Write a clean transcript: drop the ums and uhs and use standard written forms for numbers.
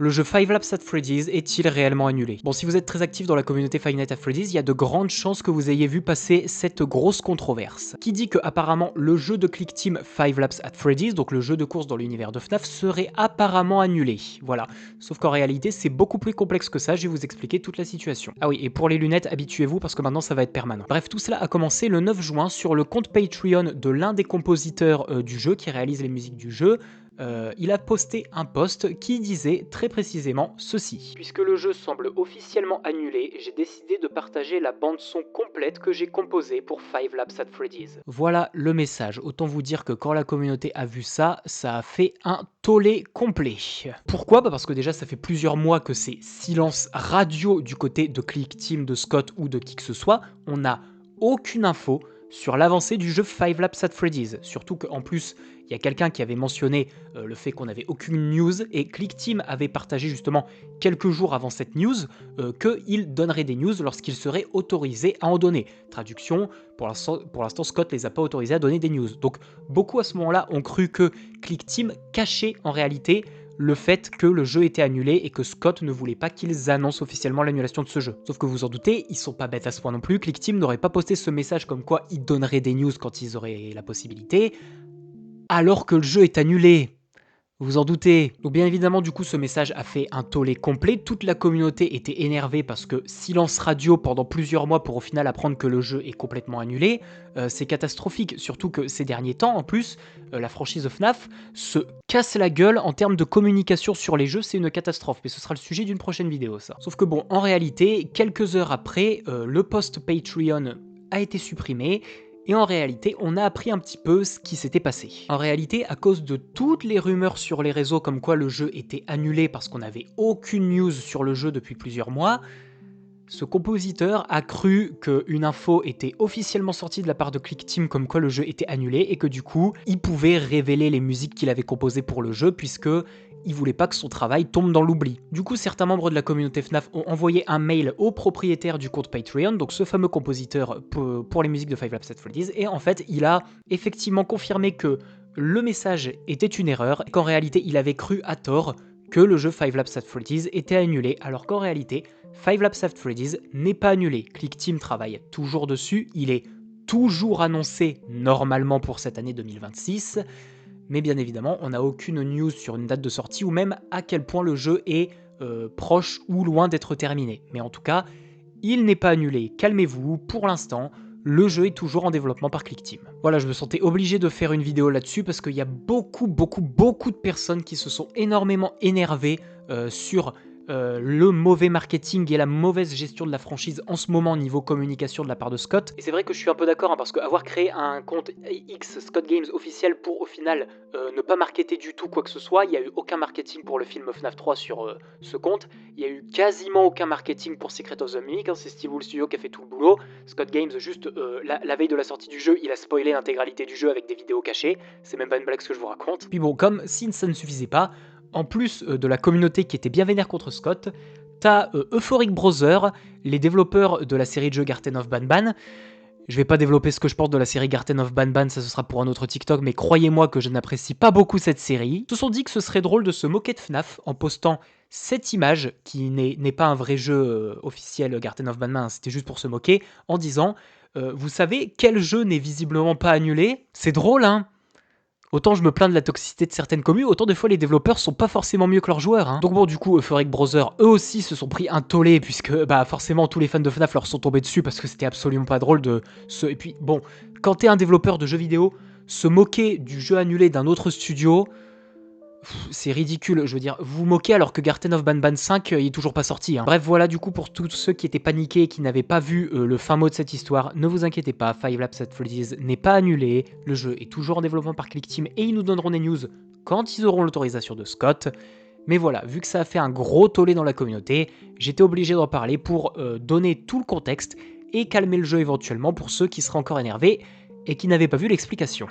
Le jeu Five Laps at Freddy's est-il réellement annulé? Bon, si vous êtes très actif dans la communauté Five Nights at Freddy's, il y a de grandes chances que vous ayez vu passer cette grosse controverse, qui dit que apparemment le jeu de Click Team Five Laps at Freddy's, donc le jeu de course dans l'univers de FNAF, serait apparemment annulé. Voilà. Sauf qu'en réalité, c'est beaucoup plus complexe que ça, je vais vous expliquer toute la situation. Ah oui, et pour les lunettes, habituez-vous parce que maintenant ça va être permanent. Bref, tout cela a commencé le 9 juin sur le compte Patreon de l'un des compositeurs du jeu qui réalise les musiques du jeu. Il a posté un post qui disait très précisément ceci. Puisque le jeu semble officiellement annulé, j'ai décidé de partager la bande son complète que j'ai composée pour Five Laps at Freddy's. Voilà le message. Autant vous dire que quand la communauté a vu ça, ça a fait un tollé complet. Pourquoi? Parce que déjà ça fait plusieurs mois que c'est silence radio du côté de Click Team, de Scott ou de qui que ce soit. On n'a aucune info sur l'avancée du jeu Five Laps at Freddy's. Surtout qu'en plus, il y a quelqu'un qui avait mentionné le fait qu'on n'avait aucune news, et Click Team avait partagé justement quelques jours avant cette news qu'il donnerait des news lorsqu'il serait autorisé à en donner. Traduction, pour l'instant Scott les a pas autorisés à donner des news. Donc beaucoup à ce moment-là ont cru que Click Team cachait en réalité le fait que le jeu était annulé et que Scott ne voulait pas qu'ils annoncent officiellement l'annulation de ce jeu. Sauf que vous en doutez, ils sont pas bêtes à ce point non plus, Click Team n'aurait pas posté ce message comme quoi ils donneraient des news quand ils auraient la possibilité, alors que le jeu est annulé. Vous en doutez. Donc bien évidemment, du coup, ce message a fait un tollé complet. Toute la communauté était énervée parce que silence radio pendant plusieurs mois pour au final apprendre que le jeu est complètement annulé. C'est catastrophique, surtout que ces derniers temps, en plus, la franchise de FNAF se casse la gueule en termes de communication sur les jeux. C'est une catastrophe, mais ce sera le sujet d'une prochaine vidéo, ça. Sauf que bon, en réalité, quelques heures après, le post Patreon a été supprimé. Et en réalité, on a appris un petit peu ce qui s'était passé. En réalité, à cause de toutes les rumeurs sur les réseaux comme quoi le jeu était annulé parce qu'on n'avait aucune news sur le jeu depuis plusieurs mois, ce compositeur a cru qu'une info était officiellement sortie de la part de Click Team comme quoi le jeu était annulé et que du coup, il pouvait révéler les musiques qu'il avait composées pour le jeu puisque il voulait pas que son travail tombe dans l'oubli. Du coup, certains membres de la communauté FNAF ont envoyé un mail au propriétaire du compte Patreon, donc ce fameux compositeur pour les musiques de Five Laps at Freddy's, et en fait, il a effectivement confirmé que le message était une erreur, et qu'en réalité, il avait cru à tort que le jeu Five Laps at Freddy's était annulé, alors qu'en réalité, Five Laps at Freddy's n'est pas annulé. Click Team travaille toujours dessus, il est toujours annoncé normalement pour cette année 2026, mais bien évidemment, on n'a aucune news sur une date de sortie ou même à quel point le jeu est proche ou loin d'être terminé. Mais en tout cas, il n'est pas annulé, calmez-vous, pour l'instant, le jeu est toujours en développement par Click Team. Voilà, je me sentais obligé de faire une vidéo là-dessus parce qu'il y a beaucoup de personnes qui se sont énormément énervées sur le mauvais marketing et la mauvaise gestion de la franchise en ce moment niveau communication de la part de Scott. Et c'est vrai que je suis un peu d'accord, hein, parce qu'avoir créé un compte X Scott Games officiel pour au final ne pas marketer du tout quoi que ce soit, il n'y a eu aucun marketing pour le film FNAF 3 sur ce compte, il n'y a eu quasiment aucun marketing pour Secret of the Mimic, hein, c'est Steve Wool Studio qui a fait tout le boulot. Scott Games, juste la veille de la sortie du jeu, il a spoilé l'intégralité du jeu avec des vidéos cachées, c'est même pas une blague ce que je vous raconte. Puis bon, comme si ça ne suffisait pas, en plus de la communauté qui était bien vénère contre Scott, t'as Euphoric Brother, les développeurs de la série de jeux Garten of Banban. Je vais pas développer ce que je pense de la série Garten of Banban, ça ce sera pour un autre TikTok, mais croyez-moi que je n'apprécie pas beaucoup cette série. Ils se sont dit que ce serait drôle de se moquer de FNAF en postant cette image, qui n'est pas un vrai jeu officiel Garten of Banban, c'était juste pour se moquer, en disant vous savez quel jeu n'est visiblement pas annulé? C'est drôle, hein? Autant je me plains de la toxicité de certaines communes, autant des fois les développeurs sont pas forcément mieux que leurs joueurs. Hein. Donc bon, du coup, Euphoric Brother, eux aussi se sont pris un tollé, puisque bah forcément tous les fans de FNAF leur sont tombés dessus parce que c'était absolument pas drôle de se... Et puis bon, quand t'es un développeur de jeux vidéo, se moquer du jeu annulé d'un autre studio, c'est ridicule, je veux dire, vous vous moquez alors que Garten of Banban 5 il est toujours pas sorti. Hein. Bref, voilà, du coup, pour tous ceux qui étaient paniqués et qui n'avaient pas vu le fin mot de cette histoire, ne vous inquiétez pas, Five Laps at Freddy's n'est pas annulé, le jeu est toujours en développement par Click Team et ils nous donneront des news quand ils auront l'autorisation de Scott. Mais voilà, vu que ça a fait un gros tollé dans la communauté, j'étais obligé d'en parler pour donner tout le contexte et calmer le jeu éventuellement pour ceux qui seraient encore énervés et qui n'avaient pas vu l'explication.